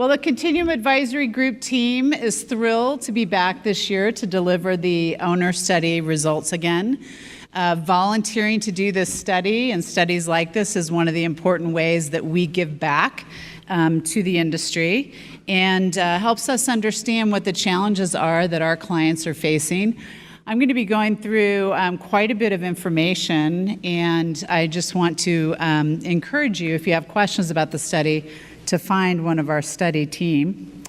Well, the Continuum Advisory Group team is thrilled to be back this year to deliver the owner study results again. Volunteering to do this study and studies like this is one of the important ways that we give back to the industry and helps us understand what the challenges are that our clients are facing. I'm going to be going through quite a bit of information, and I just want to encourage you, if you have questions about the study, to find one of our study team.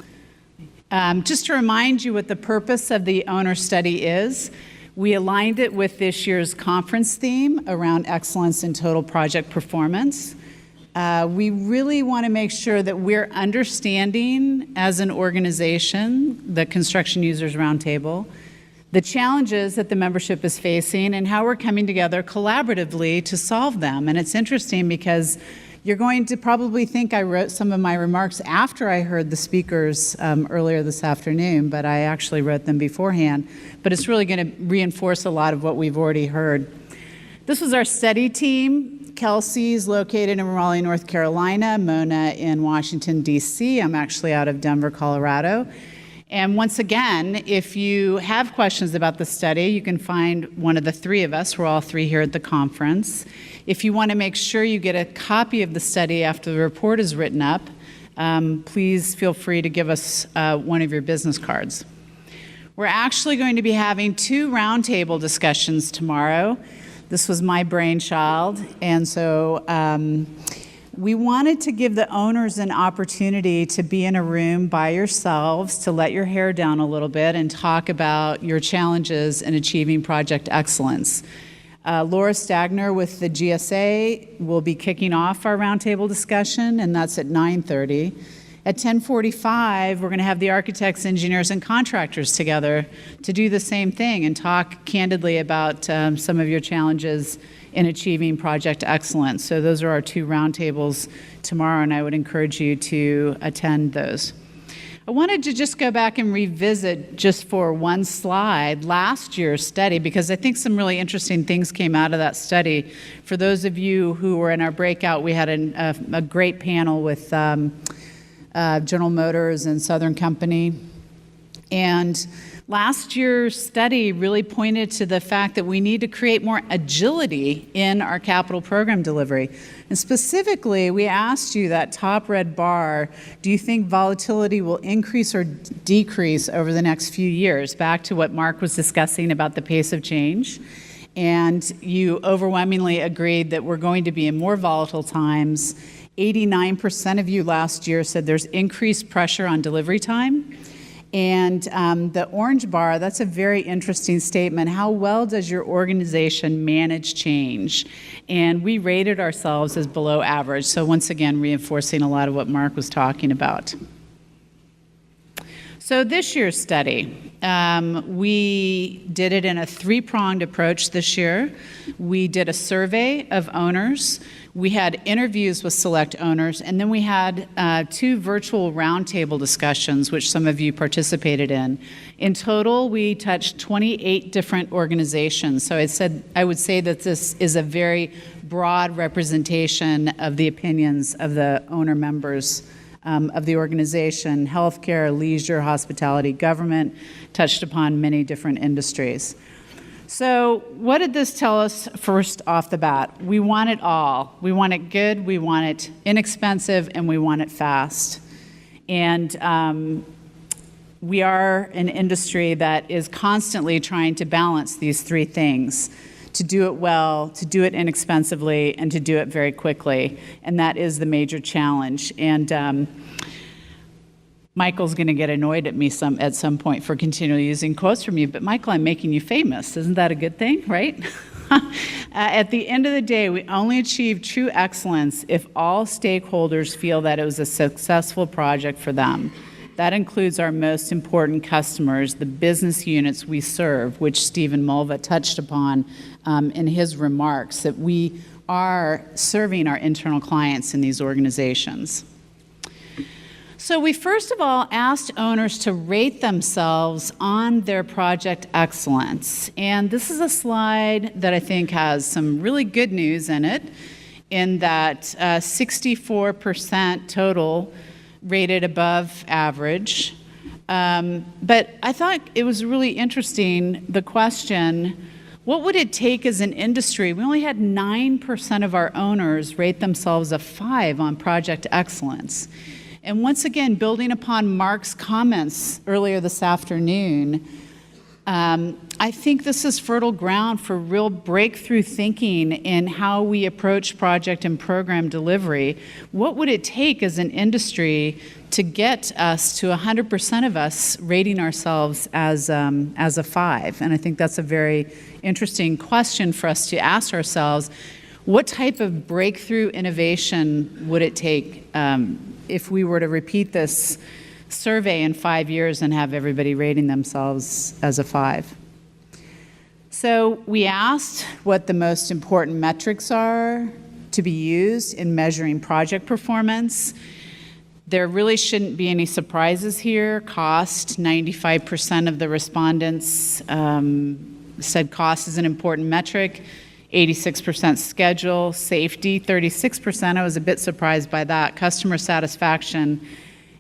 Just to remind you what the purpose of the owner study is, we aligned it with this year's conference theme around excellence in total project performance. We really want to make sure that we're understanding as an organization, the Construction Users Roundtable, the challenges that the membership is facing and how we're coming together collaboratively to solve them. And it's interesting because you're going to probably think I wrote some of my remarks after I heard the speakers earlier this afternoon, but I actually wrote them beforehand. But it's really going to reinforce a lot of what we've already heard. This was our study team. Kelsey's located in Raleigh, North Carolina, Mona in Washington, D.C. I'm actually out of Denver, Colorado. And once again, if you have questions about the study, you can find one of the three of us. We're all three here at the conference. If you want to make sure you get a copy of the study after the report is written up, please feel free to give us one of your business cards. We're actually going to be having 2 roundtable discussions tomorrow. This was my brainchild, and so we wanted to give the owners an opportunity to be in a room by yourselves, to let your hair down a little bit and talk about your challenges in achieving project excellence. Laura Stagner with the GSA will be kicking off our roundtable discussion, and that's at 9:30. At 10:45, we're going to have the architects, engineers, and contractors together to do the same thing and talk candidly about some of your challenges in achieving project excellence. So those are our 2 roundtables tomorrow, and I would encourage you to attend those. I wanted to just go back and revisit, just for one slide, last year's study, because I think some really interesting things came out of that study. For those of you who were in our breakout, we had a great panel with General Motors and Southern Company. And last year's study really pointed to the fact that we need to create more agility in our capital program delivery. And specifically, we asked you, that top red bar, do you think volatility will increase or decrease over the next few years? Back to what Mark was discussing about the pace of change. And you overwhelmingly agreed that we're going to be in more volatile times. 89% of you last year said there's increased pressure on delivery time. And the orange bar, that's a very interesting statement. How well does your organization manage change? And we rated ourselves as below average. So once again, reinforcing a lot of what Mark was talking about. So this year's study, we did it in a 3-pronged approach this year. We did a survey of owners. We had interviews with select owners, and then we had 2 virtual roundtable discussions, which some of you participated in. In total, we touched 28 different organizations. So I would say that this is a very broad representation of the opinions of the owner members of the organization. Healthcare, leisure, hospitality, government, touched upon many different industries. So what did this tell us first off the bat? We want it all. We want it good, we want it inexpensive, and we want it fast. And we are an industry that is constantly trying to balance these 3 things: to do it well, to do it inexpensively, and to do it very quickly. And that is the major challenge. And Michael's going to get annoyed at me at some point for continually using quotes from you, but Michael, I'm making you famous. Isn't that a good thing, right? At the end of the day, we only achieve true excellence if all stakeholders feel that it was a successful project for them. That includes our most important customers, the business units we serve, which Stephen Mulva touched upon in his remarks, that we are serving our internal clients in these organizations. So we first of all asked owners to rate themselves on their project excellence. And this is a slide that I think has some really good news in it, in that 64% total rated above average. But I thought it was really interesting, the question, what would it take as an industry? We only had 9% of our owners rate themselves a 5 on project excellence. And once again, building upon Mark's comments earlier this afternoon, I think this is fertile ground for real breakthrough thinking in how we approach project and program delivery. What would it take as an industry to get us to 100% of us rating ourselves as a 5? And I think that's a very interesting question for us to ask ourselves. What type of breakthrough innovation would it take if we were to repeat this survey in 5 years and have everybody rating themselves as a 5? So we asked what the most important metrics are to be used in measuring project performance. There really shouldn't be any surprises here. Cost, 95% of the respondents said cost is an important metric. 86% schedule. Safety, 36%. I was a bit surprised by that. Customer satisfaction.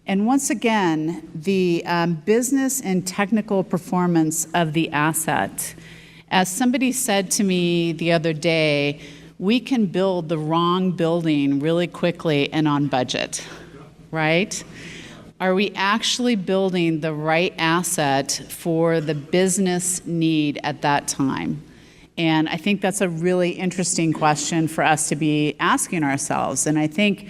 And once again, the business and technical performance of the asset. As somebody said to me the other day, we can build the wrong building really quickly and on budget, right? Are we actually building the right asset for the business need at that time? And I think that's a really interesting question for us to be asking ourselves. And I think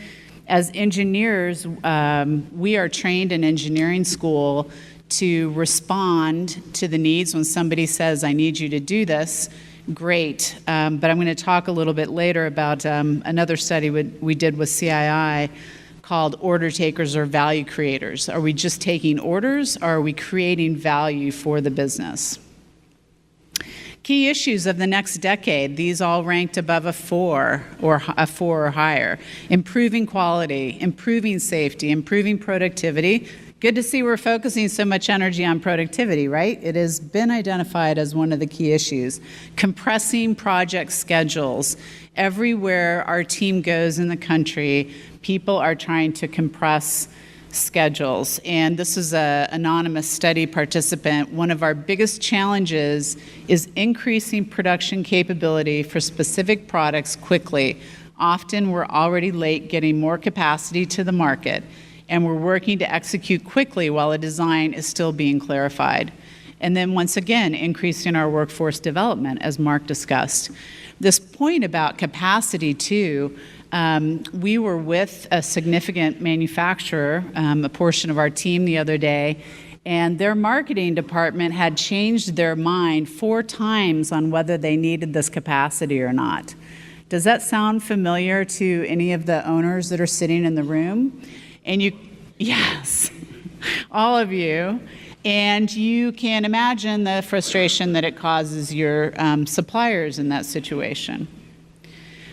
as engineers, we are trained in engineering school to respond to the needs when somebody says, I need you to do this. Great. But I'm going to talk a little bit later about another study we did with CII called order takers or value creators. Are we just taking orders, or are we creating value for the business? Key issues of the next decade, these all ranked above a 4 or higher. Improving quality, improving safety, improving productivity. Good to see we're focusing so much energy on productivity, right? It has been identified as one of the key issues. Compressing project schedules. Everywhere our team goes in the country, people are trying to compress schedules. And this is an anonymous study participant. One of our biggest challenges is increasing production capability for specific products quickly. Often we're already late getting more capacity to the market, and we're working to execute quickly while a design is still being clarified. And then once again, increasing our workforce development, as Mark discussed. This point about capacity too, we were with a significant manufacturer, a portion of our team the other day, and their marketing department had changed their mind 4 times on whether they needed this capacity or not. Does that sound familiar to any of the owners that are sitting in the room? And yes, all of you. And you can imagine the frustration that it causes your suppliers in that situation.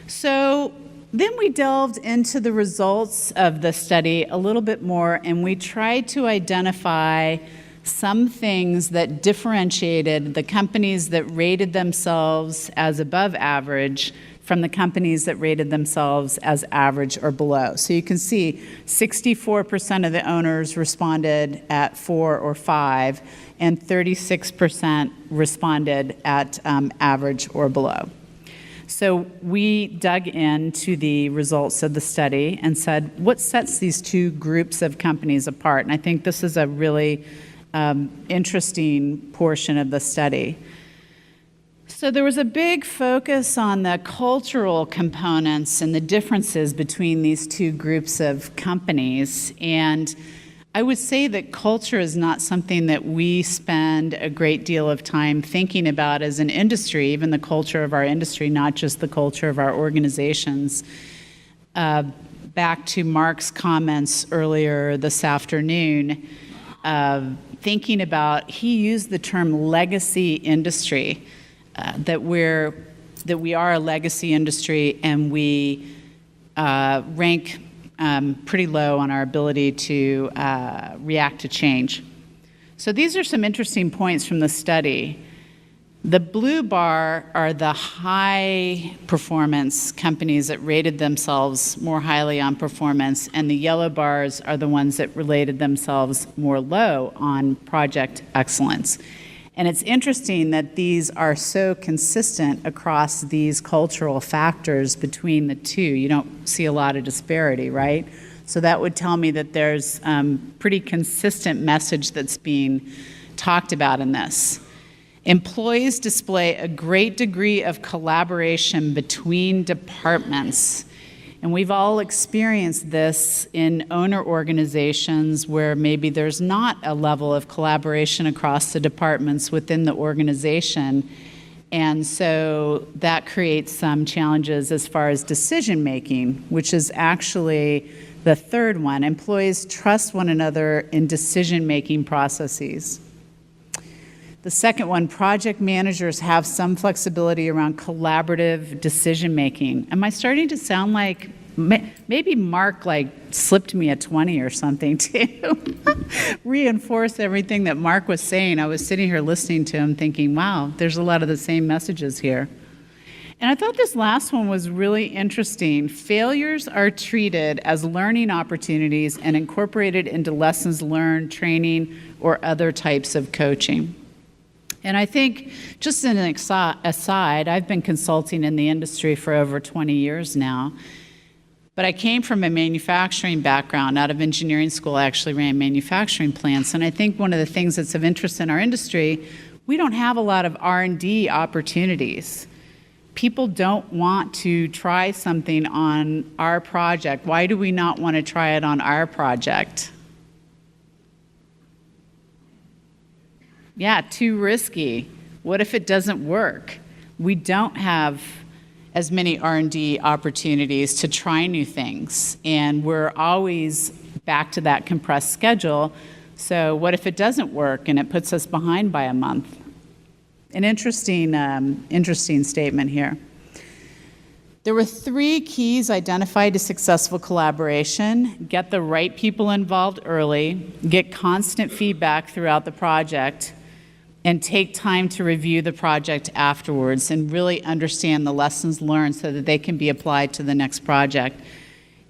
So then we delved into the results of the study a little bit more, and we tried to identify some things that differentiated the companies that rated themselves as above average from the companies that rated themselves as average or below. So you can see 64% of the owners responded at 4 or 5, and 36% responded at average or below. So we dug into the results of the study and said, what sets these two groups of companies apart? And I think this is a really interesting portion of the study. So there was a big focus on the cultural components and the differences between these two groups of companies. And I would say that culture is not something that we spend a great deal of time thinking about as an industry, even the culture of our industry, not just the culture of our organizations. Back to Mark's comments earlier this afternoon, thinking about, he used the term legacy industry. That we are a legacy industry, and we rank pretty low on our ability to react to change. So these are some interesting points from the study. The blue bar are the high performance companies that rated themselves more highly on performance, and the yellow bars are the ones that rated themselves more low on project excellence. And it's interesting that these are so consistent across these cultural factors between the two. You don't see a lot of disparity, right? So that would tell me that there's pretty consistent message that's being talked about in this. Employees display a great degree of collaboration between departments. And we've all experienced this in owner organizations where maybe there's not a level of collaboration across the departments within the organization. And so that creates some challenges as far as decision making, which is actually the third one. Employees trust one another in decision making processes. The second one, project managers have some flexibility around collaborative decision-making. Am I starting to sound like, maybe Mark slipped me a 20 or something to reinforce everything that Mark was saying. I was sitting here listening to him thinking, wow, there's a lot of the same messages here. And I thought this last one was really interesting. Failures are treated as learning opportunities and incorporated into lessons learned, training, or other types of coaching. And I think, just an aside, I've been consulting in the industry for over 20 years now, but I came from a manufacturing background. Out of engineering school, I actually ran manufacturing plants, and I think one of the things that's of interest in our industry, we don't have a lot of R&D opportunities. People don't want to try something on our project. Why do we not want to try it on our project? Yeah, too risky. What if it doesn't work? We don't have as many R&D opportunities to try new things, and we're always back to that compressed schedule. So what if it doesn't work and it puts us behind by a month? An interesting statement here. There were 3 keys identified to successful collaboration: get the right people involved early, get constant feedback throughout the project, and take time to review the project afterwards and really understand the lessons learned so that they can be applied to the next project.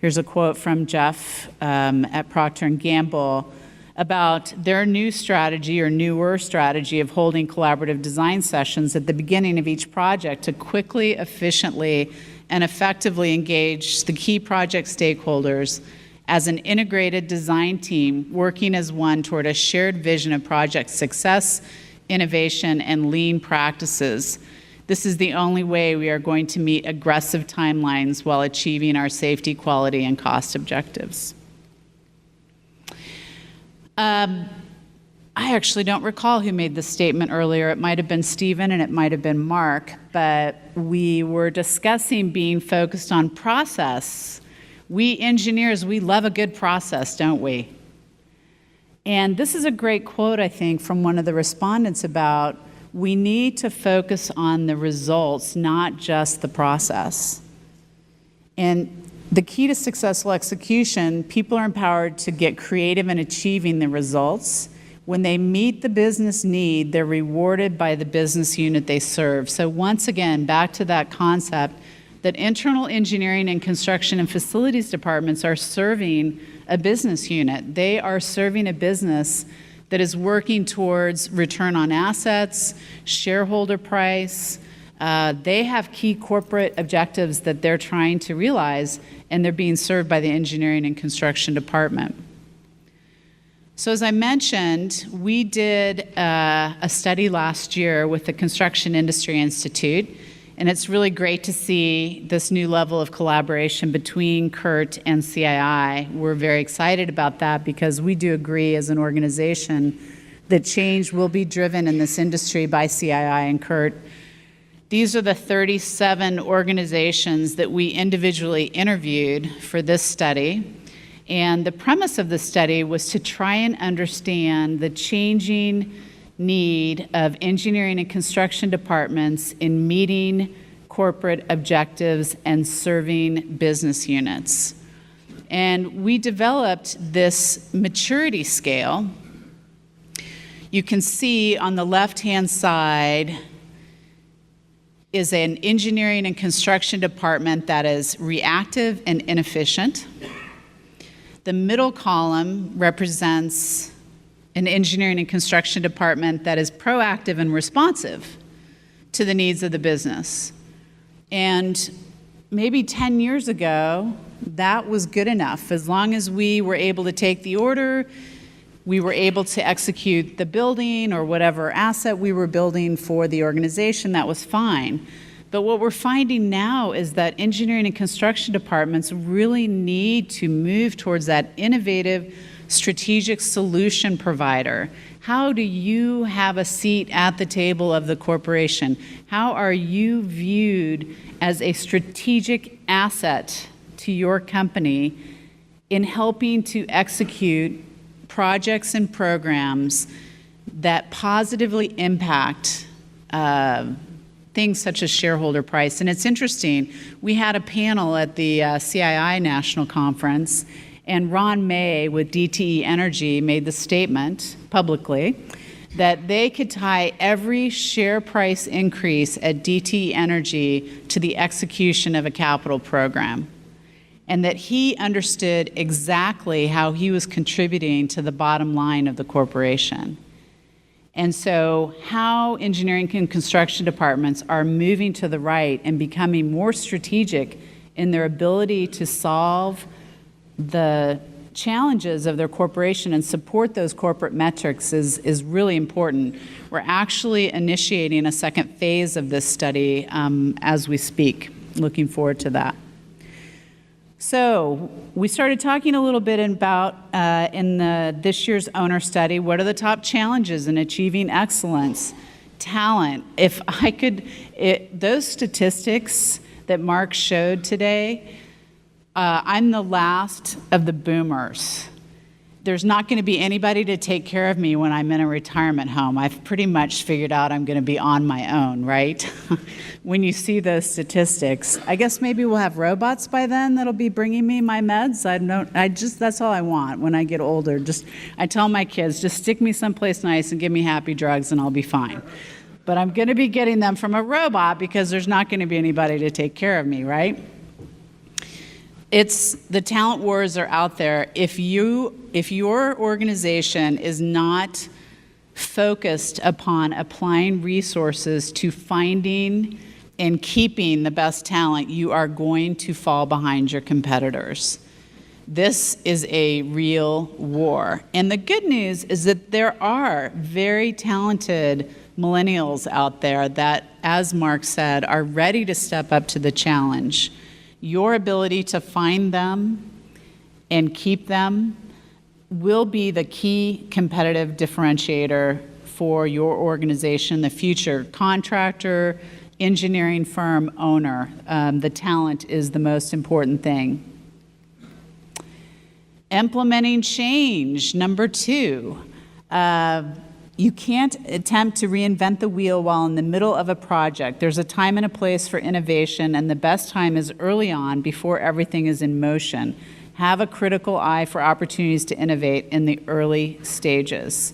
Here's a quote from Jeff at Proctor Gamble about their new strategy or newer strategy of holding collaborative design sessions at the beginning of each project to quickly, efficiently, and effectively engage the key project stakeholders as an integrated design team working as one toward a shared vision of project success, innovation, and lean practices. This is the only way we are going to meet aggressive timelines while achieving our safety, quality, and cost objectives. I actually don't recall who made this statement earlier. It might have been Stephen and it might have been Mark, but we were discussing being focused on process. We engineers, we love a good process, don't we? And this is a great quote, I think, from one of the respondents about we need to focus on the results, not just the process. And the key to successful execution, people are empowered to get creative in achieving the results. When they meet the business need, they're rewarded by the business unit they serve. So once again, back to that concept that internal engineering and construction and facilities departments are serving a business unit. They are serving a business that is working towards return on assets, shareholder price. They have key corporate objectives that they're trying to realize, and they're being served by the engineering and construction department. So as I mentioned, we did a study last year with the Construction Industry Institute, and it's really great to see this new level of collaboration between CURT and CII. We're very excited about that because we do agree as an organization that change will be driven in this industry by CII and CURT. These are the 37 organizations that we individually interviewed for this study. And the premise of the study was to try and understand the changing need of engineering and construction departments in meeting corporate objectives and serving business units. And we developed this maturity scale. You can see on the left-hand side is an engineering and construction department that is reactive and inefficient. The middle column represents an engineering and construction department that is proactive and responsive to the needs of the business. And maybe 10 years ago, that was good enough. As long as we were able to take the order, we were able to execute the building or whatever asset we were building for the organization, that was fine. But what we're finding now is that engineering and construction departments really need to move towards that innovative, strategic solution provider. How do you have a seat at the table of the corporation? How are you viewed as a strategic asset to your company in helping to execute projects and programs that positively impact things such as shareholder price? And it's interesting, we had a panel at the CII National Conference, and Ron May with DTE Energy made the statement publicly that they could tie every share price increase at DTE Energy to the execution of a capital program, and that he understood exactly how he was contributing to the bottom line of the corporation. And so how engineering and construction departments are moving to the right and becoming more strategic in their ability to solve the challenges of their corporation and support those corporate metrics is really important. We're actually initiating a second phase of this study as we speak. Looking forward to that. So we started talking a little bit about, in this year's owner study, what are the top challenges in achieving excellence? Talent. If I could, those statistics that Mark showed today, I'm the last of the boomers. There's not going to be anybody to take care of me when I'm in a retirement home. I've pretty much figured out I'm going to be on my own, right? When you see those statistics, I guess maybe we'll have robots by then that'll be bringing me my meds. That's all I want when I get older. I tell my kids, just stick me someplace nice and give me happy drugs and I'll be fine. But I'm going to be getting them from a robot because there's not going to be anybody to take care of me, right? The talent wars are out there. If your organization is not focused upon applying resources to finding and keeping the best talent, you are going to fall behind your competitors. This is a real war. And the good news is that there are very talented millennials out there that, as Mark said, are ready to step up to the challenge. Your ability to find them and keep them will be the key competitive differentiator for your organization in the future. Contractor, engineering firm, owner, the talent is the most important thing. Implementing change, number 2. You can't attempt to reinvent the wheel while in the middle of a project. There's a time and a place for innovation, and the best time is early on before everything is in motion. Have a critical eye for opportunities to innovate in the early stages.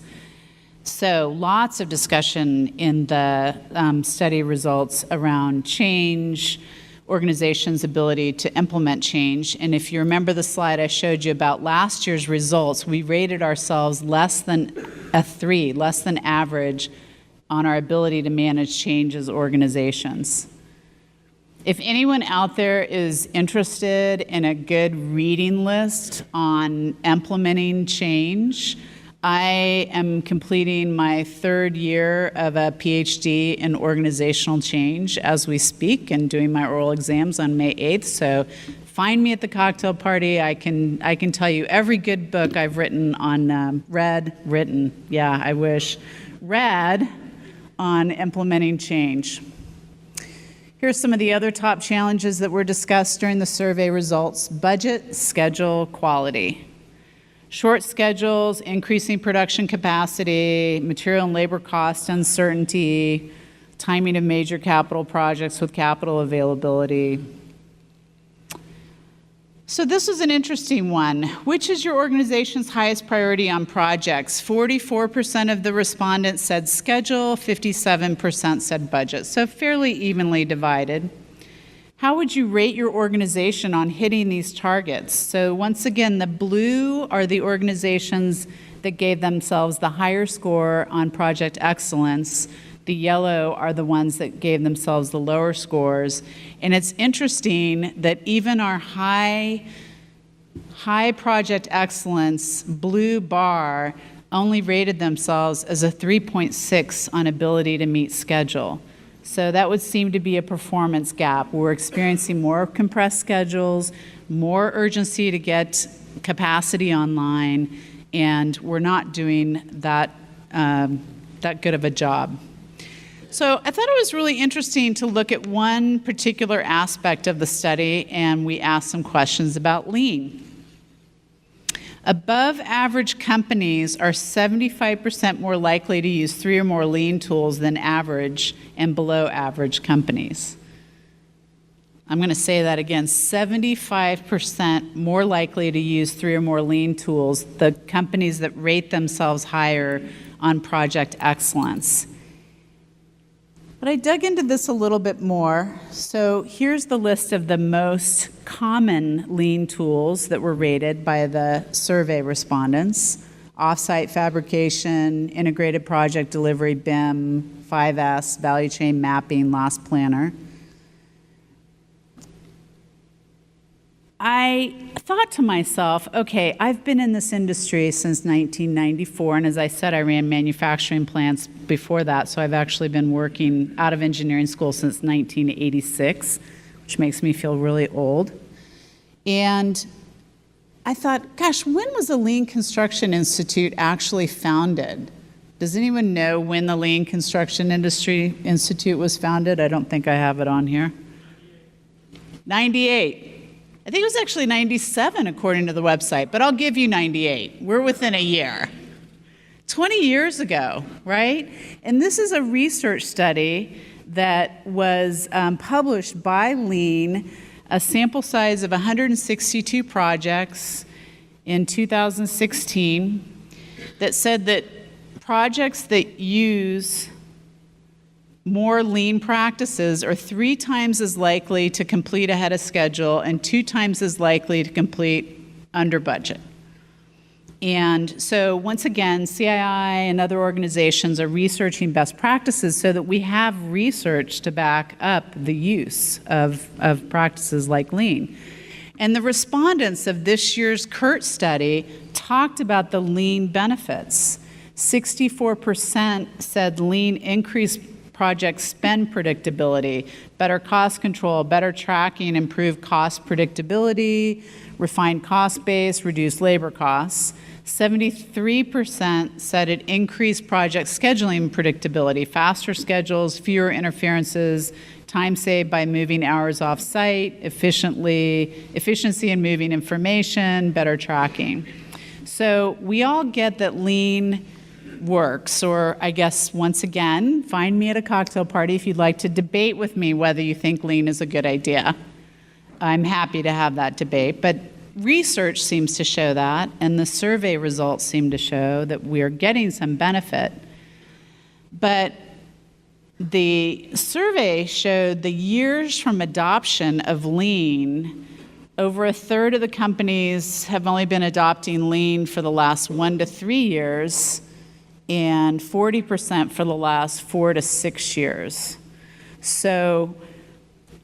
So lots of discussion in the study results around change, organizations' ability to implement change. And if you remember the slide I showed you about last year's results, we rated ourselves less than a 3, less than average on our ability to manage change as organizations. If anyone out there is interested in a good reading list on implementing change, I am completing my 3rd year of a PhD in organizational change as we speak and doing my oral exams on May 8th. So find me at the cocktail party. I can tell you every good book I've written on read on implementing change. Here's some of the other top challenges that were discussed during the survey results: budget, schedule, quality. Short schedules, increasing production capacity, material and labor cost uncertainty, timing of major capital projects with capital availability. So this was an interesting one. Which is your organization's highest priority on projects? 44% of the respondents said schedule, 57% said budget, so fairly evenly divided. How would you rate your organization on hitting these targets? So once again, the blue are the organizations that gave themselves the higher score on project excellence. The yellow are the ones that gave themselves the lower scores. And it's interesting that even our high project excellence blue bar only rated themselves as a 3.6 on ability to meet schedule. So that would seem to be a performance gap. We're experiencing more compressed schedules, more urgency to get capacity online, and we're not doing that good of a job. So I thought it was really interesting to look at one particular aspect of the study, and we asked some questions about lean. Above average companies are 75% more likely to use 3 or more lean tools than average and below average companies. I'm going to say that again, 75% more likely to use 3 or more lean tools, the companies that rate themselves higher on project excellence. But I dug into this a little bit more. So here's the list of the most common lean tools that were rated by the survey respondents: offsite fabrication, integrated project delivery, BIM, 5S, value chain mapping, loss planner. I thought to myself, okay, I've been in this industry since 1994, and as I said, I ran manufacturing plants before that, so I've actually been working out of engineering school since 1986, which makes me feel really old. And I thought, gosh, when was the Lean Construction Institute actually founded? Does anyone know when the Lean Construction Industry Institute was founded? I don't think I have it on here. 98. I think it was actually 97 according to the website, but I'll give you 98. We're within a year. 20 years ago, right? And this is a research study that was published by Lean, a sample size of 162 projects in 2016, that said that projects that use more lean practices are 3 times as likely to complete ahead of schedule and 2 times as likely to complete under budget. And so once again, CII and other organizations are researching best practices so that we have research to back up the use of practices like lean. And the respondents of this year's CURT study talked about the lean benefits. 64% said lean increased project spend predictability, better cost control, better tracking, improved cost predictability, refined cost base, reduced labor costs. 73% said it increased project scheduling predictability, faster schedules, fewer interferences, time saved by moving hours off-site, efficiency in moving information, better tracking. So we all get that lean works, or I guess once again, find me at a cocktail party if you'd like to debate with me whether you think lean is a good idea. I'm happy to have that debate, but research seems to show that, and the survey results seem to show that we're getting some benefit. But the survey showed the years from adoption of lean, over a third of the companies have only been adopting lean for the last 1 to 3 years, and 40% for the last 4 to 6 years. So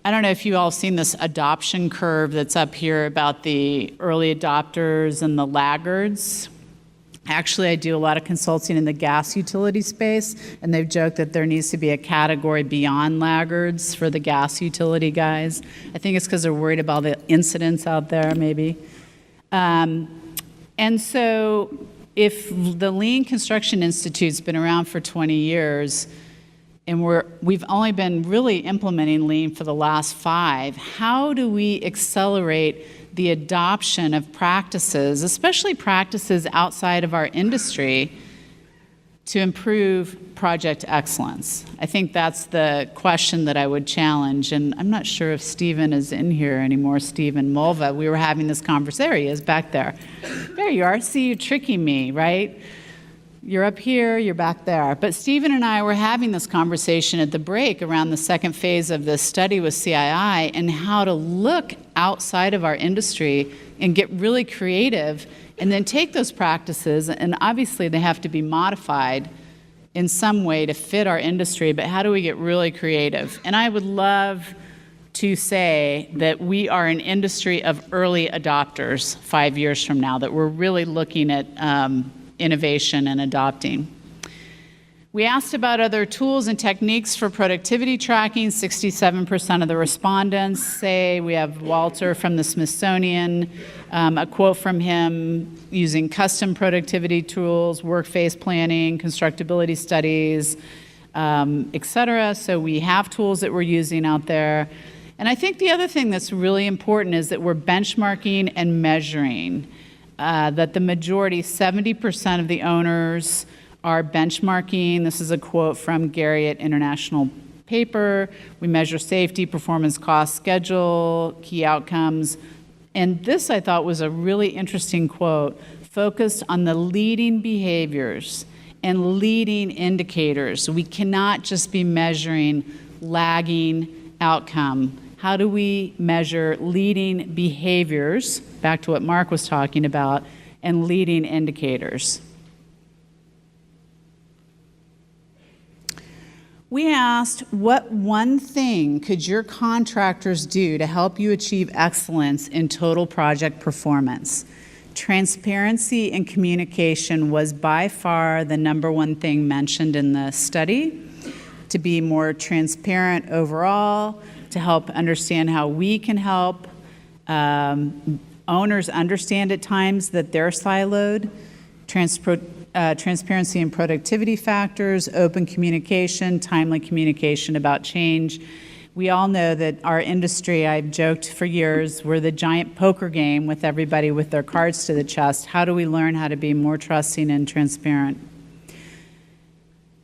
I don't know if you all seen this adoption curve that's up here about the early adopters and the laggards. Actually, I do a lot of consulting in the gas utility space, and they've joked that there needs to be a category beyond laggards for the gas utility guys. I think it's because they're worried about the incidents out there, maybe. And so if the Lean Construction Institute's been around for 20 years, and we've only been really implementing lean for the last 5, how do we accelerate the adoption of practices, especially practices outside of our industry, to improve project excellence? I think that's the question that I would challenge, and I'm not sure if Stephen is in here anymore. Stephen Mulva, we were having this conversation. There he is, back there. There you are. See, you're tricking me, right? You're up here, you're back there. But Stephen and I were having this conversation at the break around the second phase of this study with CII and how to look outside of our industry and get really creative and then take those practices, and obviously they have to be modified in some way to fit our industry, but how do we get really creative? And I would love to say that we are an industry of early adopters 5 years from now, that we're really looking at innovation and adopting. We asked about other tools and techniques for productivity tracking. 67% of the respondents say. We have Walter from the Smithsonian, a quote from him using custom productivity tools, work-phase planning, constructability studies, et cetera. So we have tools that we're using out there. And I think the other thing that's really important is that we're benchmarking and measuring, that the majority, 70% of the owners are benchmarking. This is a quote from Gary at International Paper. We measure safety, performance, cost, schedule, key outcomes. And this, I thought, was a really interesting quote, focused on the leading behaviors and leading indicators. We cannot just be measuring lagging outcome. How do we measure leading behaviors, back to what Mark was talking about, and leading indicators? We asked, what one thing could your contractors do to help you achieve excellence in total project performance? Transparency and communication was by far the number-one thing mentioned in the study. To be more transparent overall, to help understand how we can help owners understand at times that they're siloed, transparency and productivity factors, open communication, timely communication about change. We all know that our industry, I've joked for years, we're the giant poker game with everybody with their cards to the chest. How do we learn how to be more trusting and transparent?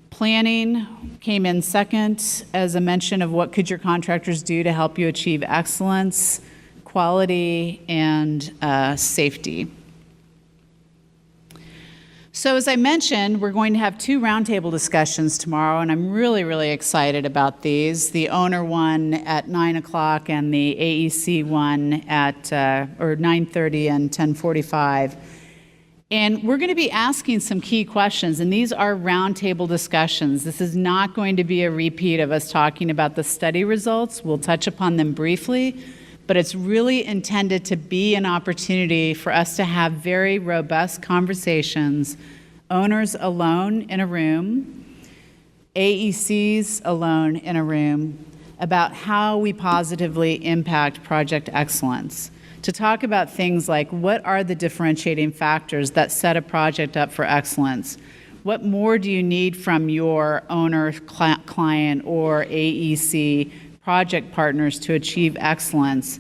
Planning came in second as a mention of what could your contractors do to help you achieve excellence, quality, and safety. So as I mentioned, we're going to have 2 roundtable discussions tomorrow, and I'm really, really excited about these. The owner one at 9 o'clock and the AEC one at 9:30 and 10:45. And we're going to be asking some key questions, and these are roundtable discussions. This is not going to be a repeat of us talking about the study results. We'll touch upon them briefly, but it's really intended to be an opportunity for us to have very robust conversations, owners alone in a room, AECs alone in a room, about how we positively impact project excellence. To talk about things like, what are the differentiating factors that set a project up for excellence? What more do you need from your owner, client, or AEC project partners to achieve excellence?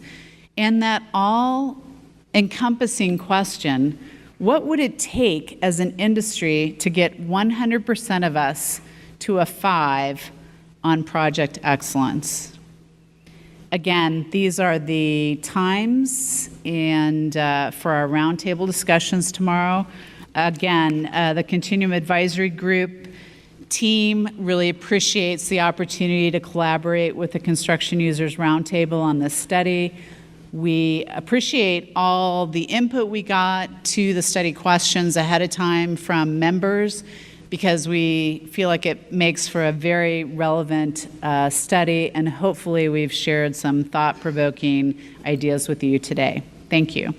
And that all-encompassing question, what would it take as an industry to get 100% of us to a 5 on project excellence? Again, these are the times and for our roundtable discussions tomorrow. Again, the Continuum Advisory Group team really appreciates the opportunity to collaborate with the Construction Users Roundtable on this study. We appreciate all the input we got to the study questions ahead of time from members, because we feel like it makes for a very relevant study, and hopefully we've shared some thought-provoking ideas with you today. Thank you.